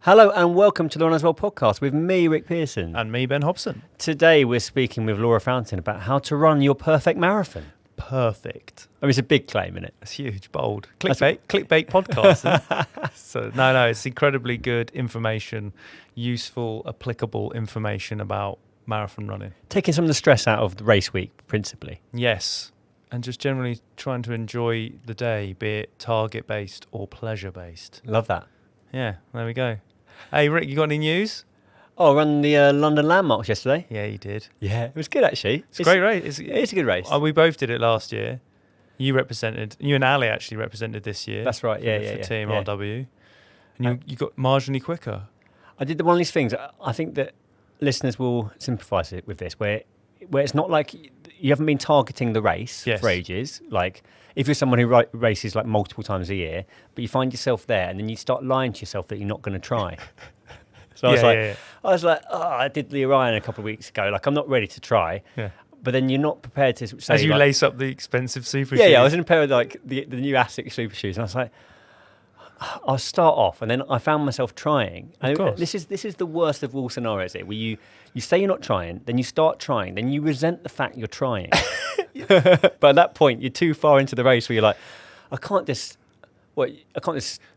Hello and welcome to the Run As Well podcast with me, Rick Pearson. And me, Ben Hobson. Today we're speaking with Laura Fountain about how to run your perfect marathon. Perfect. I mean, it's a big claim, isn't it? It's huge, bold. Clickbait podcast. So, no, it's incredibly good information, useful, applicable information about marathon running. Taking some of the stress out of the race week, principally. Yes. And just generally trying to enjoy the day, be it target-based or pleasure-based. Love that. Yeah, there we go. Hey, Rick, you got any news? Oh, I ran the London Landmarks yesterday. Yeah, you did. Yeah, it was good actually. It's a great race. It's a good race. We both did it last year. You and Ali actually represented this year. That's right, for Team RW. And you got marginally quicker. I did one of these things. I think that listeners will sympathise with this, where it's not like you haven't been targeting the race for ages. Like if you're someone who races like multiple times a year, but you find yourself there and then you start lying to yourself that you're not going to try. So I was like, I did the Orion a couple of weeks ago. Like I'm not ready to try. Yeah. But then you're not prepared to say. As you lace up the expensive super shoes. Yeah, I was in a pair of like the new ASICS super shoes, and I was like, I'll start off, and then I found myself trying. And this is the worst of all scenarios here, where you say you're not trying, then you start trying, then you resent the fact you're trying. But at that point, you're too far into the race where you're like, I can't just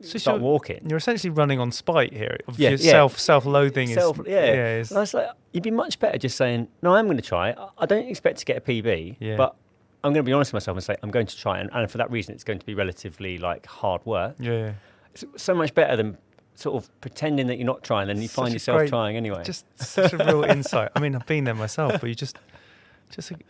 start walking. You're essentially running on spite here. Yeah, Self-loathing is. And I was like, you'd be much better just saying, no, I'm going to try. I don't expect to get a PB, but I'm going to be honest with myself and say I'm going to try, and for that reason, it's going to be relatively like hard work. Yeah. It's so much better than sort of pretending that you're not trying, then you find yourself trying anyway. Just such a real insight. I mean, I've been there myself, but you just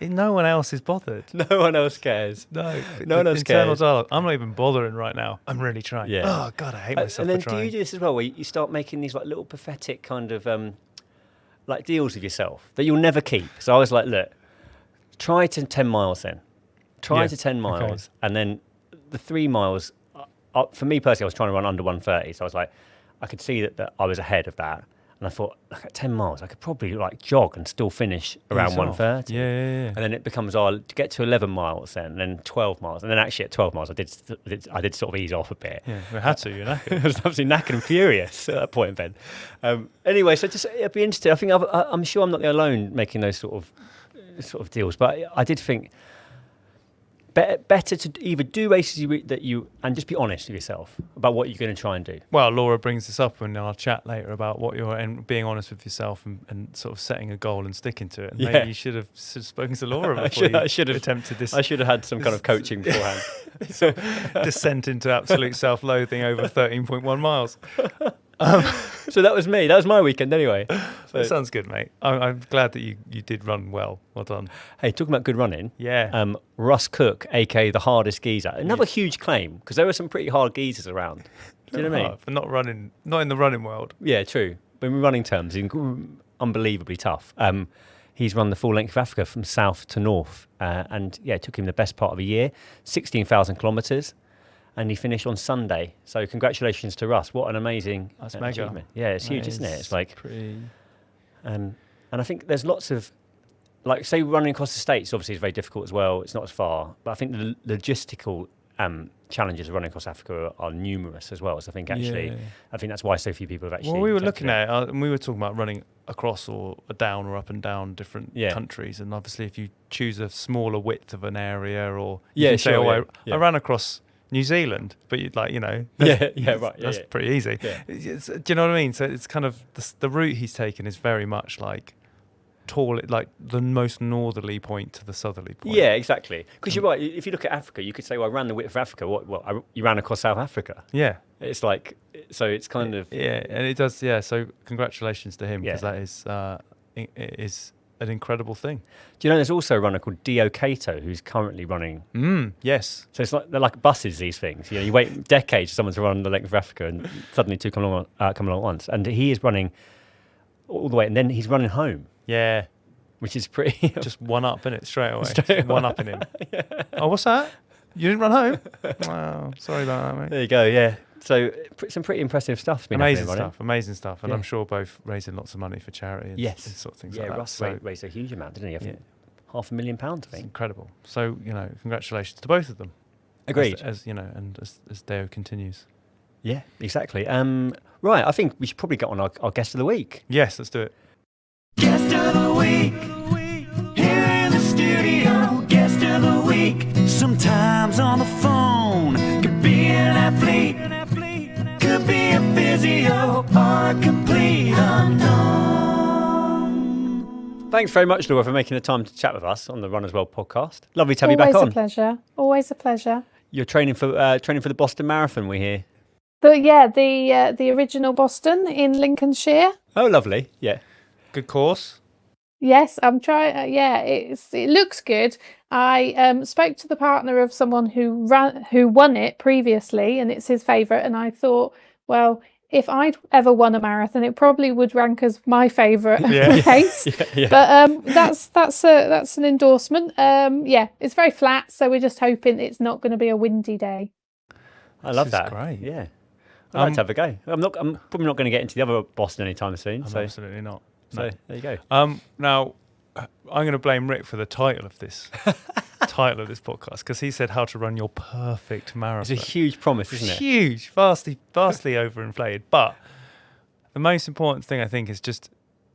no one else is bothered. No one else cares. No one else internal cares. Dialogue. I'm not even bothering right now. I'm really trying. Yeah. Oh God, I hate myself and then for trying. do you do this as well, where you start making these like little pathetic kind of like deals with yourself that you'll never keep? So I was like, look, try to 10 miles then. Try to 10 miles, and then the 3 miles. For me personally, I was trying to run under 1:30, so I was like, I could see that I was ahead of that. And I thought, look, at 10 miles, I could probably like jog and still finish around 1:30. Yeah. And then it becomes, to get to 11 miles then, and then 12 miles. And then actually at 12 miles, I did sort of ease off a bit. Yeah, we had to, I was absolutely knackered and furious at that point, Ben. Anyway, so it'd be interesting. I think I'm sure I'm not the alone making those sort of deals. But I did think, better to either do races and just be honest with yourself about what you're going to try and do. Well, Laura brings this up in our chat later about what you're and being honest with yourself and sort of setting a goal and sticking to it. And maybe you should have spoken to Laura before I should have attempted this. I should have had some kind of coaching beforehand. Descent into absolute self-loathing over 13.1 miles. So that was me. That was my weekend anyway. So. That sounds good, mate. I'm glad that you did run well. Well done. Hey, talking about good running. Yeah. Russ Cook, a.k.a. the hardest geezer. Another huge claim, because there were some pretty hard geezers around. Do you know what I mean? For not in the running world. Yeah, true. But in running terms, unbelievably tough. He's run the full length of Africa from south to north. And it took him the best part of a year, 16,000 kilometres. And he finished on Sunday. So congratulations to Russ. What an amazing achievement. Yeah, it's huge, isn't it? It's like pretty... and I think there's lots of, like, say running across the States obviously is very difficult as well. It's not as far. But I think the logistical challenges of running across Africa are numerous as well. So I think actually, I think that's why so few people have actually... Well, we were looking at it, and we were talking about running across or down or up and down different countries. And obviously if you choose a smaller width of an area, or you can say, I ran across New Zealand, but you'd like, that's pretty easy. Yeah. Do you know what I mean? So it's kind of the route he's taken is very much like like the most northerly point to the southerly point. Yeah, exactly. Because you're right. If you look at Africa, you could say, well, I ran the width of Africa. You ran across South Africa. Yeah. It's like, so it's kind of... Yeah, and it does, so congratulations to him, because that is an incredible thing. Do you know there's also a runner called Dio Kato who's currently running? Yes. So it's like they're like buses, these things. You wait decades for someone to run the length of Africa, and suddenly two come along at once. And he is running all the way, and then he's running home. Yeah. Which is pretty... Just one up, innit, straight away. One up in him. Yeah. Oh, what's that? You didn't run home? Wow, sorry about that, mate. There you go, yeah. So some pretty impressive stuff's been amazing stuff. And I'm sure both raising lots of money for charity and sort of things like that. Yeah, Russ raised a huge amount, didn't he? I think £500,000, I think. It's incredible. So, congratulations to both of them. Agreed. As Deo continues. Yeah, exactly. Right, I think we should probably get on our guest of the week. Yes, let's do it. Guest of the week, here in the studio. Guest of the week, sometimes on the phone. Could be an athlete, could be a physio, or a complete unknown. Thanks very much, Laura, for making the time to chat with us on the Run As Well podcast. Lovely to have you back on. Always a pleasure. Always a pleasure. You're training for the Boston Marathon, we hear. The original Boston in Lincolnshire. Oh, lovely. Yeah. Good course. Yes, I'm trying. It looks good. I spoke to the partner of someone who won it previously, and it's his favourite. And I thought, well, if I'd ever won a marathon, it probably would rank as my favourite race. Yeah. But that's an endorsement. It's very flat, so we're just hoping it's not going to be a windy day. I love that. Great. Yeah. I'd like to have a go. I'm probably not going to get into the other Boston anytime soon. Absolutely not. So there you go. Now, I'm going to blame Rick for the title of this podcast, because he said how to run your perfect marathon. It's a huge promise, isn't it? Huge, vastly overinflated. But the most important thing, I think, is just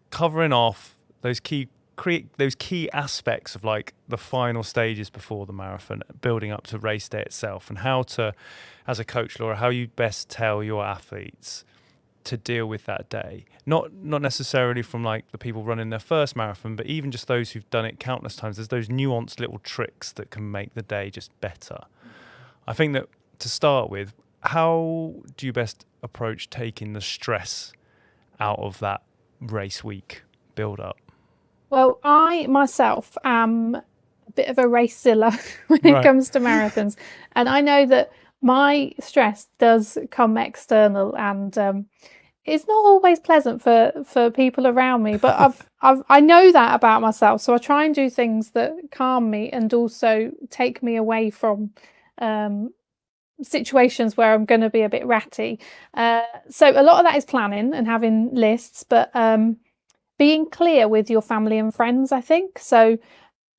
covering off those key aspects of like the final stages before the marathon, building up to race day itself, and how to, as a coach, Laura, how you best tell your athletes to deal with that day. Not necessarily from like the people running their first marathon, but even just those who've done it countless times. There's those nuanced little tricks that can make the day just better. I think that to start with, how do you best approach taking the stress out of that race week build up? Well, I myself am a bit of a racezilla when it comes to marathons. And I know that my stress does come external, and it's not always pleasant for people around me. But I know that about myself. So I try and do things that calm me and also take me away from situations where I'm going to be a bit ratty. So a lot of that is planning and having lists, but being clear with your family and friends, I think. So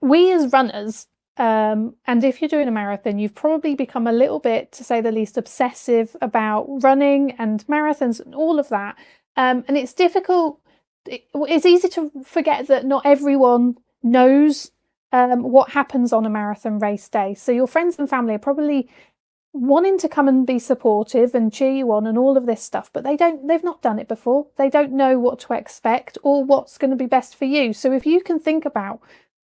we as runners, and if you're doing a marathon, you've probably become a little bit, to say the least, obsessive about running and marathons and all of that. And it's difficult. It's easy to forget that not everyone knows what happens on a marathon race day. So your friends and family are probably wanting to come and be supportive and cheer you on and all of this stuff, but they've not done it before. They don't know what to expect or what's going to be best for you. So if you can think about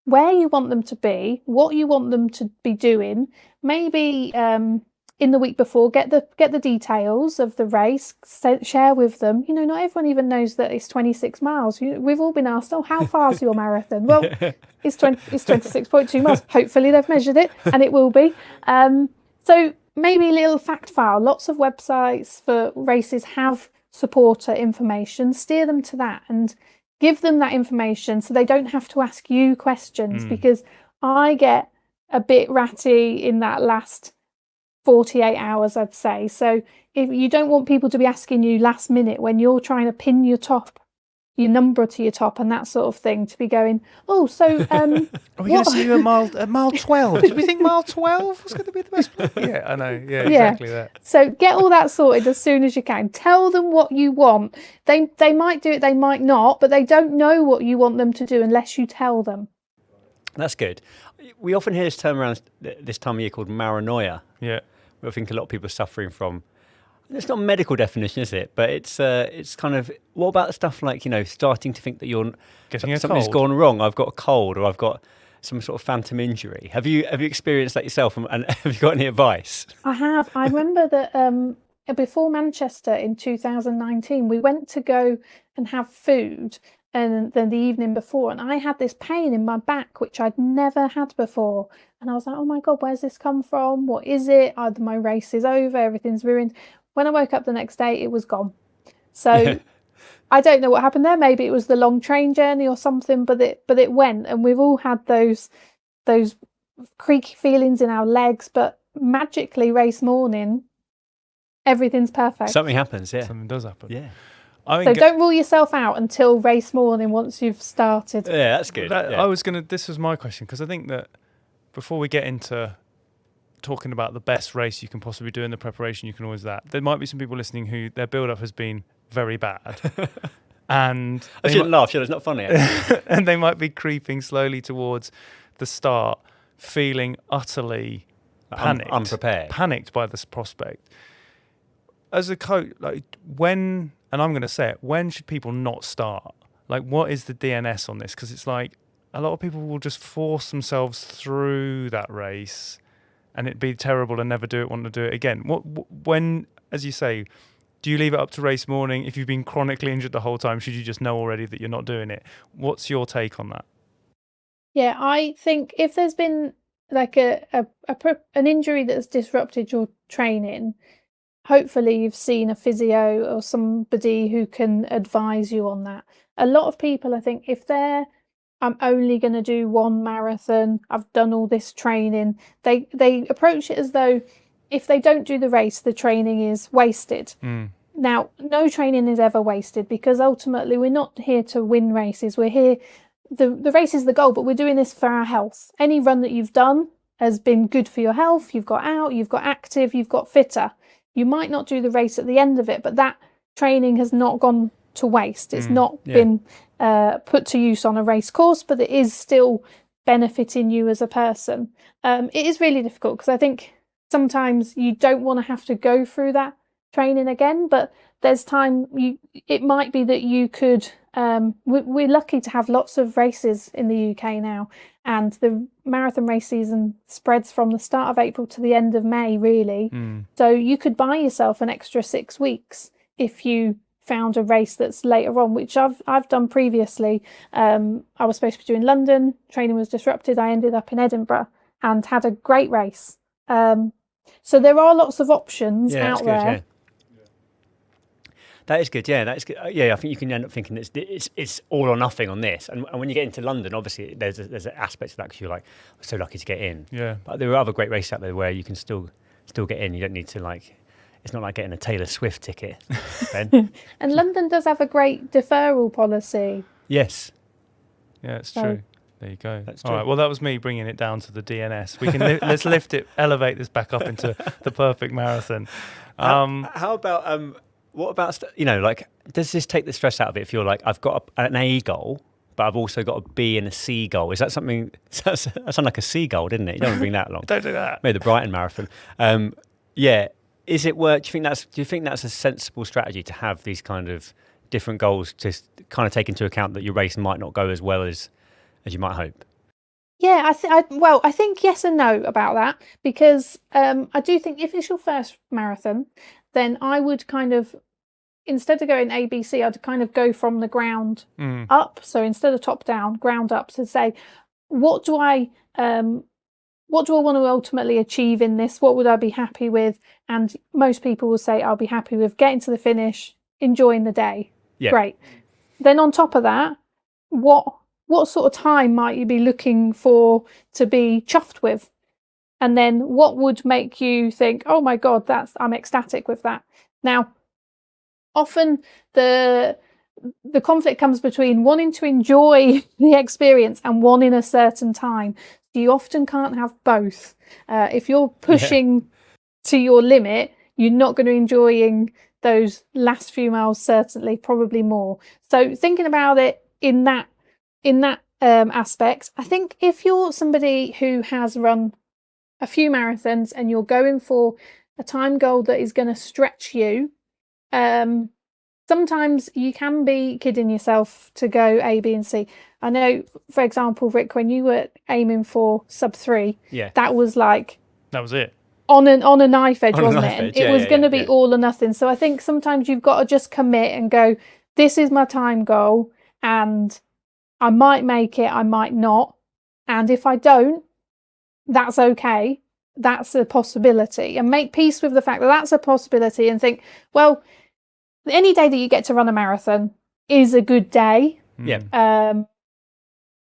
where you want them to be, what you want them to be doing, maybe in the week before, get the details of the race, share with them. You know, not everyone even knows that it's 26 miles. We've all been asked, oh, how far is your marathon? Well, it's 26.2 miles. Hopefully they've measured it, and it will be. So maybe a little fact file. Lots of websites for races have supporter information. Steer them to that and give them that information so they don't have to ask you questions, because I get a bit ratty in that last 48 hours, I'd say. So if you don't want people to be asking you last minute when you're trying to pin your number to your top and that sort of thing, to be going, oh, so are we going to see you at mile 12? Did we think mile 12 was going to be the best place? Yeah, I know. Yeah, exactly that. So get all that sorted as soon as you can. Tell them what you want. They might do it, they might not, but they don't know what you want them to do unless you tell them. That's good. We often hear this term around this time of year called maranoia. Yeah. I think a lot of people are suffering from. It's not a medical definition, is it? But it's kind of, what about stuff like, starting to think that you're getting something's gone wrong. I've got a cold, or I've got some sort of phantom injury. Have you experienced that yourself, and have you got any advice? I have. I remember that before Manchester in 2019, we went to go and have food, and then the evening before, and I had this pain in my back which I'd never had before, and I was like, oh my God, where's this come from? What is it? Either my race is over, everything's ruined. When I woke up the next day, it was gone. So I don't know what happened there. Maybe it was the long train journey or something, but it went. And we've all had those creaky feelings in our legs. But magically, race morning, everything's perfect. Something happens, yeah. Something does happen. Yeah. So don't rule yourself out until race morning once you've started. Yeah, that's good. This was my question, because I think that before we get into talking about the best race you can possibly do in the preparation, you can always that. There might be some people listening who their build-up has been very bad. And I shouldn't laugh, it's not funny. And they might be creeping slowly towards the start, feeling utterly panicked by this prospect. As a coach, like when, and I'm going to say it, when should people not start? Like, what is the DNS on this? Because it's like a lot of people will just force themselves through that race, and it'd be terrible and never want to do it again. When, as you say, do you leave it up to race morning? If you've been chronically injured the whole time, should you just know already that you're not doing it? What's your take on that? Yeah, I think if there's been like an injury that's disrupted your training, hopefully you've seen a physio or somebody who can advise you on that. A lot of people, I think, if I'm only going to do one marathon, I've done all this training, they approach it as though if they don't do the race, the training is wasted. Now, no training is ever wasted, because ultimately we're not here to win races. We're here, the race is the goal, but we're doing this for our health. Any run that you've done has been good for your health. You've got out, you've got active, you've got fitter. You might not do the race at the end of it, but that training has not gone to waste. It's not been put to use on a race course, but it is still benefiting you as a person. It is really difficult, because I think sometimes you don't want to have to go through that training again, but there's time. It might be that you could. We're lucky to have lots of races in the UK now, and the marathon race season spreads from the start of April to the end of May, really. So you could buy yourself an extra 6 weeks if you found a race that's later on, which I've done previously. I was supposed to be doing London, training was disrupted. I ended up in Edinburgh and had a great race. So there are lots of options out there. Yeah. That is good. Yeah, that is good. I think you can end up thinking it's all or nothing on this. And when you get into London, obviously there's an aspect to that, because you're like, we're so lucky to get in. Yeah. But there are other great races out there where you can still get in. You don't need to it's not like getting a Taylor Swift ticket, Ben. And London does have a great deferral policy. Yes. Yeah, it's true. There you go. That's true. All right. Well, that was me bringing it down to the DNS. We can let's elevate this back up into the perfect marathon. How about what about does this take the stress out of it? If you're like, I've got an A goal, but I've also got a B and a C goal. Is that something? That sounds like a seagull, didn't it? You don't want to bring that along. Don't do that. Maybe the Brighton Marathon. Is it work? Do you think that's a sensible strategy to have these kind of different goals to kind of take into account that your race might not go as well as you might hope? Yeah, I think yes and no about that, because I do think if it's your first marathon, then I would kind of, instead of going ABC, I'd kind of go from the ground up. So instead of top down, ground up, to say, what do I want to ultimately achieve in this? What would I be happy with? And most people will say, I'll be happy with getting to the finish, enjoying the day. Yeah. Great. Then on top of that, what sort of time might you be looking for to be chuffed with? And then what would make you think, oh my God, I'm ecstatic with that. Now, often the conflict comes between wanting to enjoy the experience and wanting a certain time. You often can't have both. If you're pushing to your limit, you're not going to be enjoying those last few miles, certainly, probably more. So thinking about it in that aspect, I think if you're somebody who has run a few marathons and you're going for a time goal that is going to stretch you, sometimes you can be kidding yourself to go A, B and C. I know, for example, Rick, when you were aiming for sub 3, that was it. On a knife edge, wasn't it? It was going to be all or nothing. So I think sometimes you've got to just commit and go, this is my time goal, and I might make it, I might not. And if I don't, that's okay. That's a possibility. And make peace with the fact that that's a possibility, and think, well, any day that you get to run a marathon is a good day. Yeah.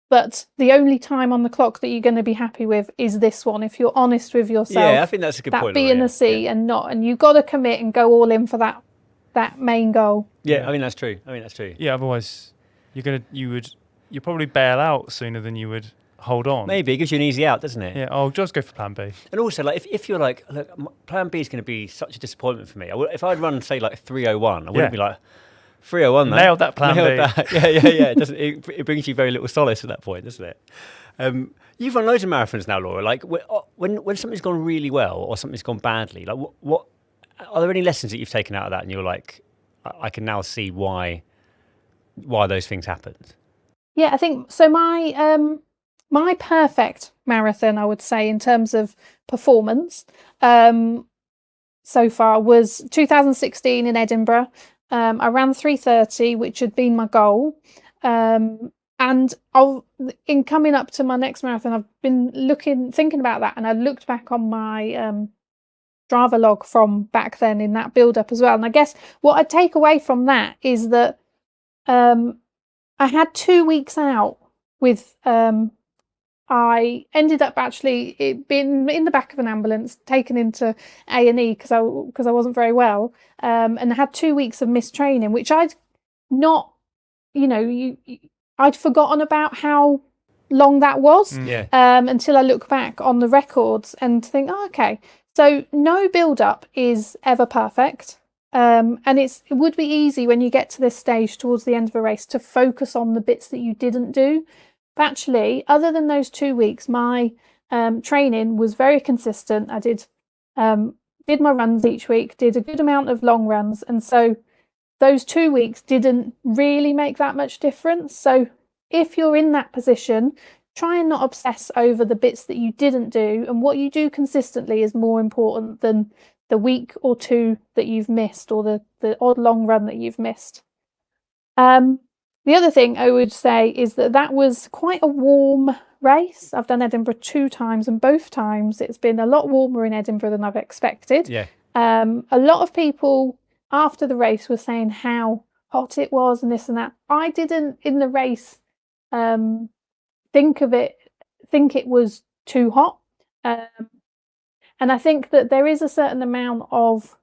But the only time on the clock that you're going to be happy with is this one. If you're honest with yourself. Yeah, I think that's a good point. That B and a C and not, and you've got to commit and go all in for that main goal. Yeah, I mean that's true. Yeah, otherwise you'd probably bail out sooner than you would hold on. Maybe it gives you an easy out, doesn't it? Yeah, I'll just go for plan B. And also, like, if you're like, look, plan B is going to be such a disappointment for me. If I'd run, say, like 3:01, I wouldn't be like, 3:01, man. Nailed that plan B. That. Yeah. It brings you very little solace at that point, doesn't it? You've run loads of marathons now, Laura. Like, when something's gone really well or something's gone badly, like, what are there any lessons that you've taken out of that? And you're like, I can now see why those things happened. Yeah, I think so. My perfect marathon, I would say, in terms of performance, so far was 2016 in Edinburgh. I ran 3:30, which had been my goal. And in coming up to my next marathon, I've been thinking about that, and I looked back on my Strava log from back then in that build-up as well. And I guess what I take away from that is that I had 2 weeks out with. I ended up actually being in the back of an ambulance, taken into A&E because I wasn't very well, and I had 2 weeks of missed training, which I'd not, I'd forgotten about how long that was until I look back on the records and think, oh, okay, so no build-up is ever perfect. And it would be easy when you get to this stage towards the end of a race to focus on the bits that you didn't do. But actually, other than those 2 weeks, my training was very consistent. I did my runs each week, did a good amount of long runs. And so those 2 weeks didn't really make that much difference. So if you're in that position, try and not obsess over the bits that you didn't do. And what you do consistently is more important than the week or two that you've missed, or the odd long run that you've missed. The other thing I would say is that was quite a warm race. I've done Edinburgh 2 times, and both times it's been a lot warmer in Edinburgh than I've expected. Yeah. A lot of people after the race were saying how hot it was and this and that. I didn't in the race think it was too hot. And I think that there is a certain amount of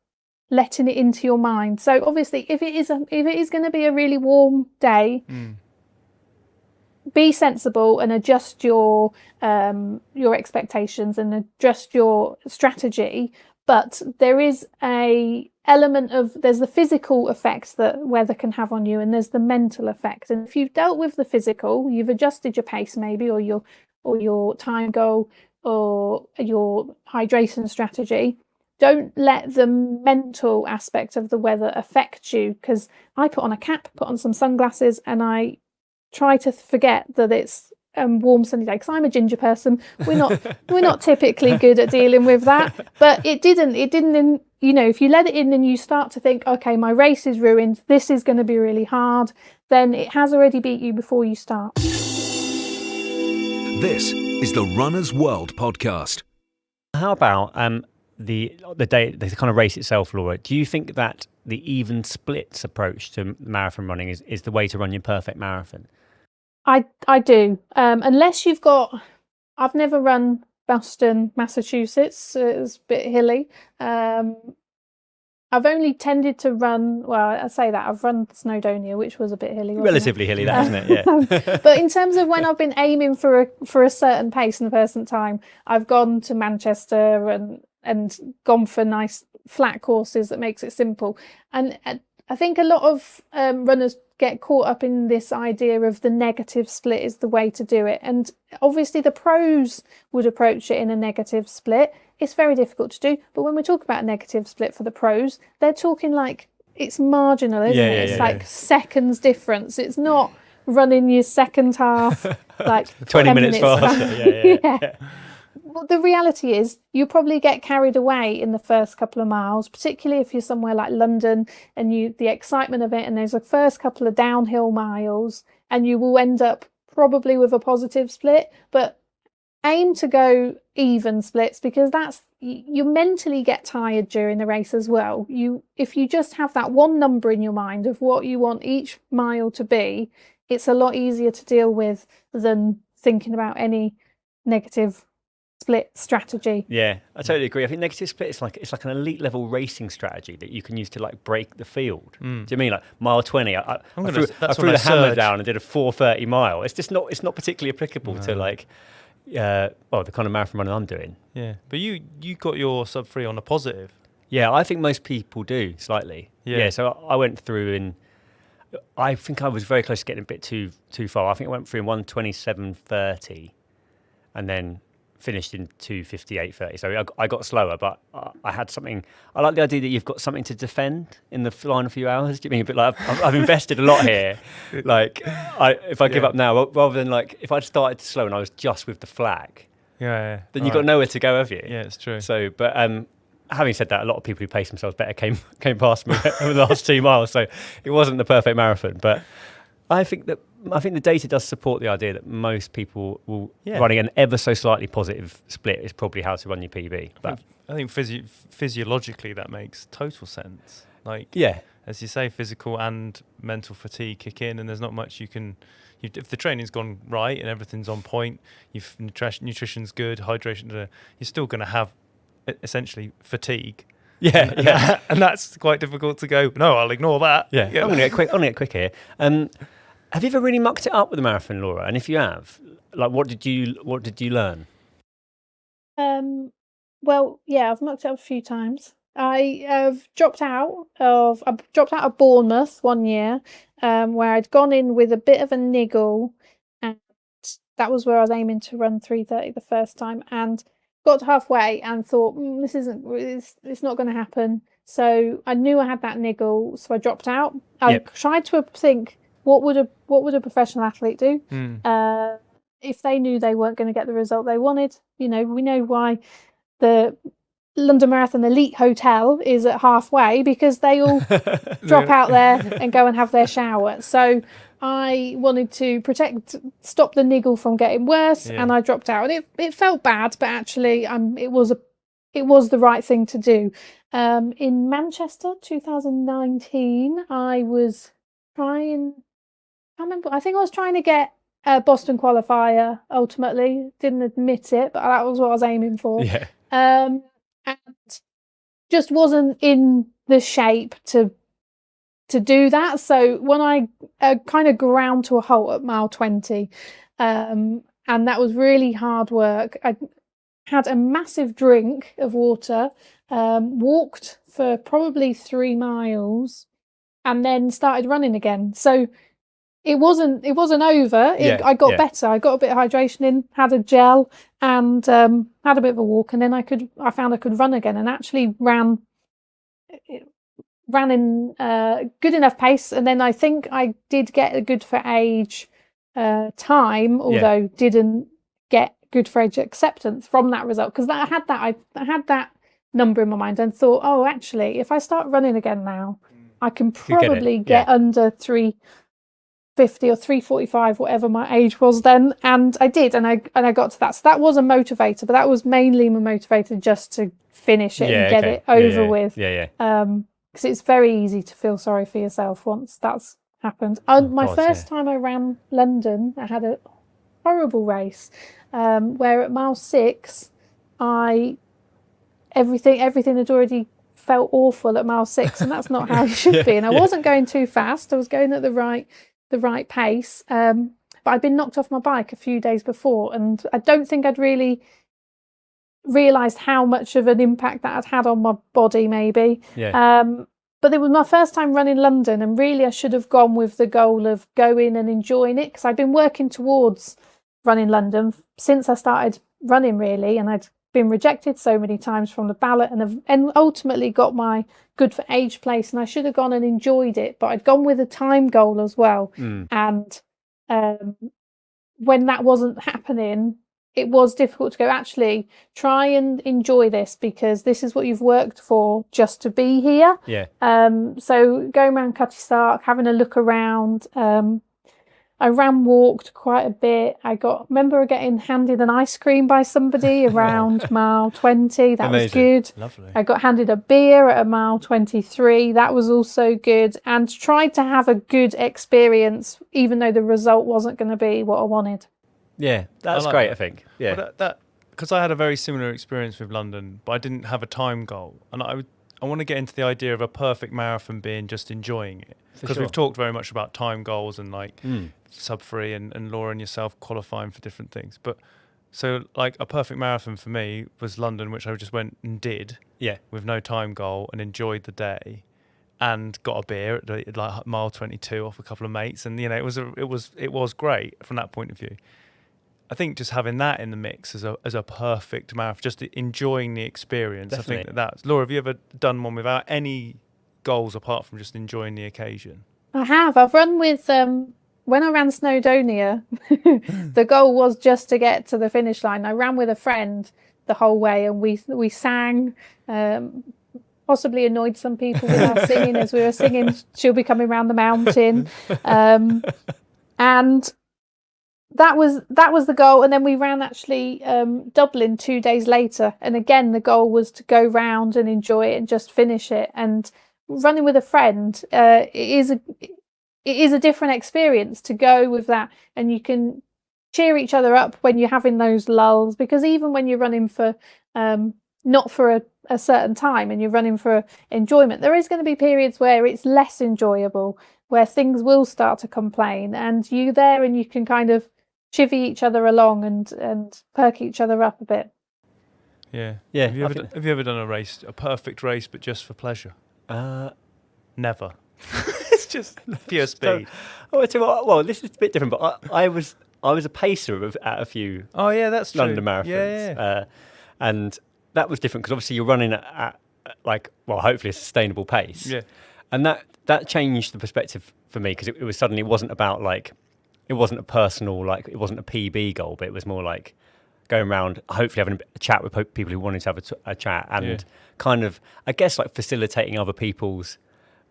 letting it into your mind. So obviously, if it is going to be a really warm day, be sensible and adjust your expectations and adjust your strategy. But there is a element of, there's the physical effects that weather can have on you, and there's the mental effect. And if you've dealt with the physical, you've adjusted your pace maybe, or your time goal, or your hydration strategy. Don't let the mental aspect of the weather affect you, because I put on a cap, put on some sunglasses, and I try to forget that it's a warm sunny day, because I'm a ginger person. We're not typically good at dealing with that. But it didn't, if you let it in and you start to think, okay, my race is ruined, this is going to be really hard, then it has already beat you before you start. This is the Runner's World podcast. How about the kind of race itself, Laura? Do you think that the even splits approach to marathon running is the way to run your perfect marathon? I do. Unless you've got, I've never run Boston, Massachusetts. It's a bit hilly. I've only tended to run, well, I say that, I've run Snowdonia, which was a bit hilly. Relatively hilly, that, isn't it? Yeah. But in terms of when I've been aiming for a certain pace and a certain time, I've gone to Manchester and gone for nice flat courses that makes it simple. And I think a lot of runners get caught up in this idea of the negative split is the way to do it. And obviously the pros would approach it in a negative split. It's very difficult to do. But when we talk about a negative split for the pros, they're talking like it's marginal, isn't it? It's like seconds difference. It's not running your second half like 20 minutes faster. Yeah. Well, the reality is you probably get carried away in the first couple of miles, particularly if you're somewhere like London and the excitement of it, and there's a first couple of downhill miles, and you will end up probably with a positive split. But aim to go even splits, because you mentally get tired during the race as well. If you just have that one number in your mind of what you want each mile to be, it's a lot easier to deal with than thinking about any negative split strategy. Yeah, I totally agree. I think negative split is like an elite level racing strategy that you can use to like break the field. Do you mean like mile 20? I threw the hammer down and did a 4:30 mile. It's not particularly applicable to like the kind of marathon running I'm doing. Yeah, but you got your sub 3 on a positive. Yeah, I think most people do slightly. Yeah, so I went through and I think I was very close to getting a bit too far. I think I went through in 1:27:30 and then finished in 2:58:30. So I got slower, but I had something. I like the idea that you've got something to defend in the final few hours. Do you mean a bit like I've invested a lot here? Like if I give up now, rather than like if I'd started slow and I was just with the flag, then you've got nowhere to go, have you? Yeah, it's true. So, but having said that, a lot of people who pace themselves better came past me over the last 2 miles. So it wasn't the perfect marathon, but I think the data does support the idea that most people will running an ever so slightly positive split is probably how to run your PB. But I think physiologically that makes total sense. Like, as you say, physical and mental fatigue kick in, and there's not much you can. If the training's gone right and everything's on point, nutrition's good, hydration, you're still going to have essentially fatigue. And that's quite difficult to go. No, I'll ignore that. I'm going to get quick here. Have you ever really mucked it up with the marathon, Laura? And if you have, like, what did you learn? Well, yeah, I've mucked it up a few times. I have dropped out of Bournemouth one year, where I'd gone in with a bit of a niggle, and that was where I was aiming to run 3:30 the first time, and got to halfway and thought, it's not going to happen. So I knew I had that niggle, so I dropped out. I tried to think, what would a professional athlete do if they knew they weren't going to get the result they wanted? We know why the London Marathon Elite Hotel is at halfway, because they all drop out there and go and have their shower. So I wanted to stop the niggle from getting worse, and I dropped out. And it felt bad, but actually it was the right thing to do. In Manchester 2019, I was trying, I think I was trying to get a Boston qualifier ultimately. Didn't admit it, but that was what I was aiming for. And just wasn't in the shape to do that. So when I kind of ground to a halt at mile 20, and that was really hard work. I had a massive drink of water, walked for probably 3 miles, and then started running again. So it wasn't over. I got better. I got a bit of hydration in, had a gel, and had a bit of a walk, and then I found I could run again, and actually ran in good enough pace. And then I think I did get a good for age time, although didn't get good for age acceptance from that result, because I had that number in my mind and thought, oh, actually, if I start running again now, I can probably get under 3:50 or 3:45, whatever my age was then. And I did, and I got to that. So that was a motivator, but that was mainly my motivator just to finish it and get it over with. Because it's very easy to feel sorry for yourself once that's happened. My first time I ran London, I had a horrible race, where at mile 6, everything had already felt awful at mile 6, and that's not how you should be. And I wasn't going too fast. I was going at the right pace, but I'd been knocked off my bike a few days before, and I don't think I'd really realised how much of an impact that had on my body, maybe. But it was my first time running London, and really I should have gone with the goal of going and enjoying it, because I'd been working towards running London since I started running, really, and I'd been rejected so many times from the ballot, and ultimately got my good for age place, and I should have gone and enjoyed it, but I'd gone with a time goal as well. And when that wasn't happening, it was difficult to go, actually, try and enjoy this, because this is what you've worked for just to be here. So going around Cutty Sark, having a look around, I walked quite a bit. Remember getting handed an ice cream by somebody around mile 20. That was good. Lovely. I got handed a beer at a mile 23. That was also good. And tried to have a good experience, even though the result wasn't going to be what I wanted. Yeah, that's great, I think. Yeah. Well, because I had a very similar experience with London, but I didn't have a time goal, and I want to get into the idea of a perfect marathon being just enjoying it, because we've talked very much about time goals and like sub 3 and Laura and yourself qualifying for different things. But so like a perfect marathon for me was London, which I just went and did with no time goal and enjoyed the day. And got a beer at like mile 22 off a couple of mates, and it was great from that point of view. I think just having that in the mix as a perfect marathon, just enjoying the experience. Definitely. I think that's Laura. Have you ever done one without any goals apart from just enjoying the occasion? I have. I've run with when I ran Snowdonia. The goal was just to get to the finish line. I ran with a friend the whole way, and we sang. Possibly annoyed some people with our singing as we were singing She'll Be Coming Round the Mountain, and that was the goal. And then we ran actually Dublin 2 days later, and again the goal was to go round and enjoy it and just finish it. And running with a friend, it is a different experience to go with that, and you can cheer each other up when you're having those lulls, because even when you're running for not for a certain time and you're running for enjoyment, there is going to be periods where it's less enjoyable, where things will start to complain, and you there and you can kind of chivvy each other along and perk each other up a bit. Yeah. Have you ever done a race, a perfect race, but just for pleasure? Never. It's just pure speed. Well, this is a bit different, but I was a pacer at a few. Oh yeah, that's London marathons. Yeah. And that was different because obviously you're running at like, well, hopefully a sustainable pace. Yeah. And that changed the perspective for me, because it was suddenly, it wasn't about like, it wasn't a personal, like it wasn't a PB goal, but it was more like going around, hopefully having a chat with people who wanted to have a chat, and kind of, I guess, like facilitating other people's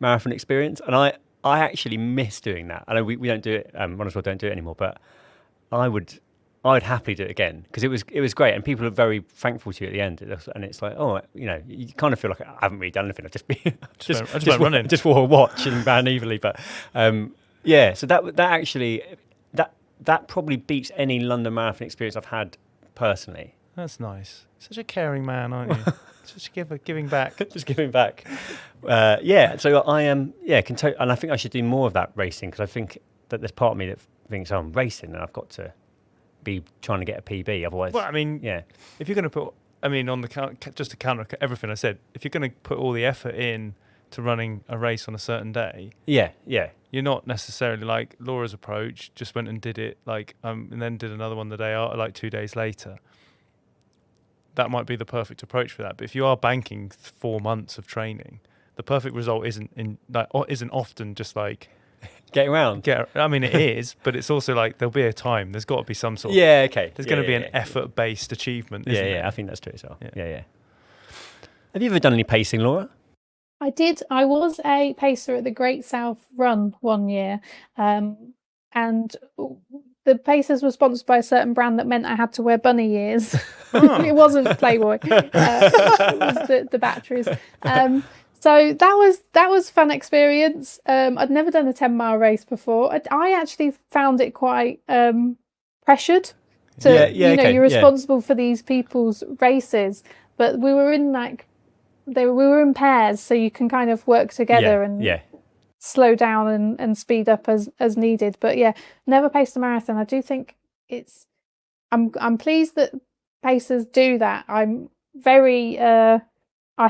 marathon experience. And I actually miss doing that. I know we don't do it, Run As Well don't do it anymore, but I would happily do it again, because it was great, and people are very thankful to you at the end. And it's like, you kind of feel like I haven't really done anything. I've just been just running, just wore a watch and ran evenly. But so that actually that probably beats any London Marathon experience I've had personally. That's nice. Such a caring man, aren't you? Such a giving back. Just giving back. So I am. And I think I should do more of that racing, because I think that there's part of me that thinks I'm racing and I've got to be trying to get a PB. Otherwise, well, I mean, if you're going to put, on the just to counter everything I said, if you're going to put all the effort in to running a race on a certain day, you're not necessarily like Laura's approach. Just went and did it and then did another one the day after, like 2 days later. That might be the perfect approach for that. But if you are banking 4 months of training, the perfect result isn't often just like getting around. It is, but it's also like there'll be a time. There's got to be some sort. Yeah, okay. There's going to be an effort-based achievement. Isn't there? I think that's true as well. Yeah. Have you ever done any pacing, Laura? I did. I was a pacer at the Great South Run one year, and the pacers were sponsored by a certain brand that meant I had to wear bunny ears. It wasn't Playboy. It was the batteries. So that was fun experience. I'd never done a 10-mile race before. I actually found it quite pressured. You're responsible for these people's races, but we were in we were in pairs, so you can kind of work together and slow down and speed up as needed. But never paced a marathon. I do think I'm pleased that pacers do that. I'm very I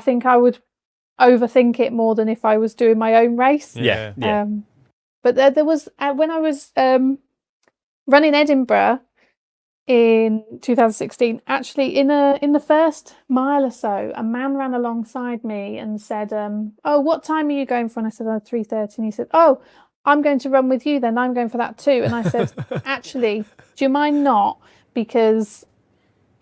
think I would overthink it more than if I was doing my own race. But there was when I was running Edinburgh in 2016, actually in the first mile or so, a man ran alongside me and said, oh, what time are you going for? And I said, 3:30. And he said, oh, I'm going to run with you then. I'm going for that too. And I said, actually, do you mind not? Because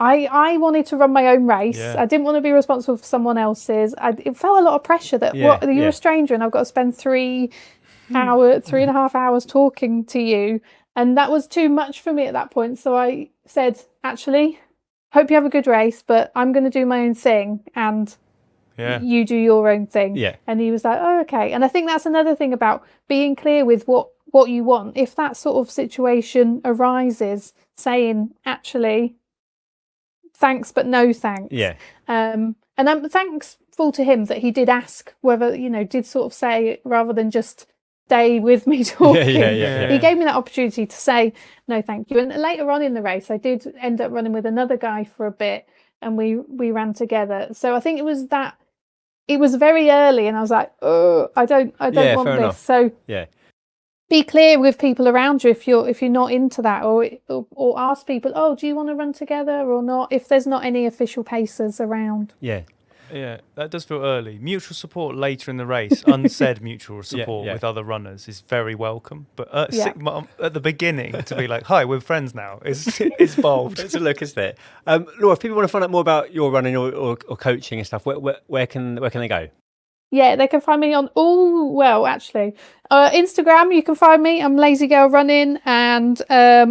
I wanted to run my own race. I didn't want to be responsible for someone else's. It felt a lot of pressure that you're a stranger and I've got to spend 3.5 hours talking to you. And that was too much for me at that point. So I said, actually, hope you have a good race, but I'm going to do my own thing and you do your own thing. And he was like, oh, okay. And I think that's another thing about being clear with what you want. If that sort of situation arises, saying, actually, thanks, but no thanks. Yeah. And I'm thankful to him that he did ask whether, did sort of say, rather than just stay with me talking. He gave me that opportunity to say, no, thank you. And later on in the race, I did end up running with another guy for a bit, and we ran together. So I think it was very early, and I was like, oh, I don't want this. Enough. So be clear with people around you if you're not into that, or ask people, oh, do you want to run together or not? If there's not any official pacers around. Yeah, that does feel early. Mutual support later in the race, unsaid mutual support with other runners is very welcome. But at the beginning, to be like, hi, we're friends now, is bold. It's a look, isn't it? Laura, if people want to find out more about your running or coaching and stuff, where can they go? Yeah, they can find me on Instagram. You can find me. I'm Lazy Girl Running, and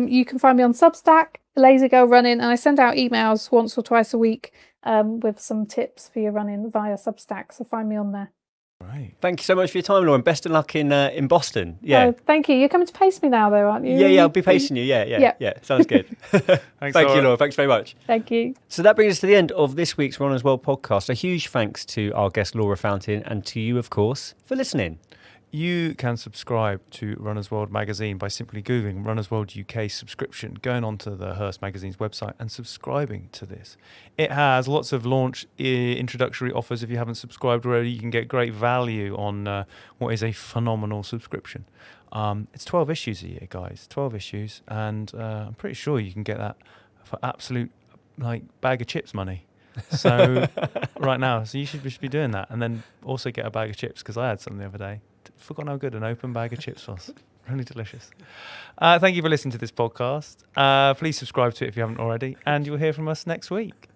you can find me on Substack, Lazy Girl Running, and I send out emails once or twice a week with some tips for your running via Substack. So find me on there. Right. Thank you so much for your time, Laura, and best of luck in Boston. Yeah. Thank you. You're coming to pace me now, though, aren't you? Yeah, I'll be pacing you. Yeah. Sounds good. Thank you, Laura. Thanks very much. Thank you. So that brings us to the end of this week's Runners World podcast. A huge thanks to our guest, Laura Fountain, and to you, of course, for listening. You can subscribe to Runners World magazine by simply Googling Runners World UK subscription, going onto the Hearst magazine's website and subscribing to this. It has lots of launch introductory offers. If you haven't subscribed already, you can get great value on what is a phenomenal subscription. It's 12 issues a year, guys, 12 issues. And I'm pretty sure you can get that for absolute bag of chips money. So right now, so you should be doing that. And then also get a bag of chips, because I had some the other day. Forgotten how good an open bag of chips was. Really delicious. Thank you for listening to this podcast. Please subscribe to it if you haven't already, and you'll hear from us next week.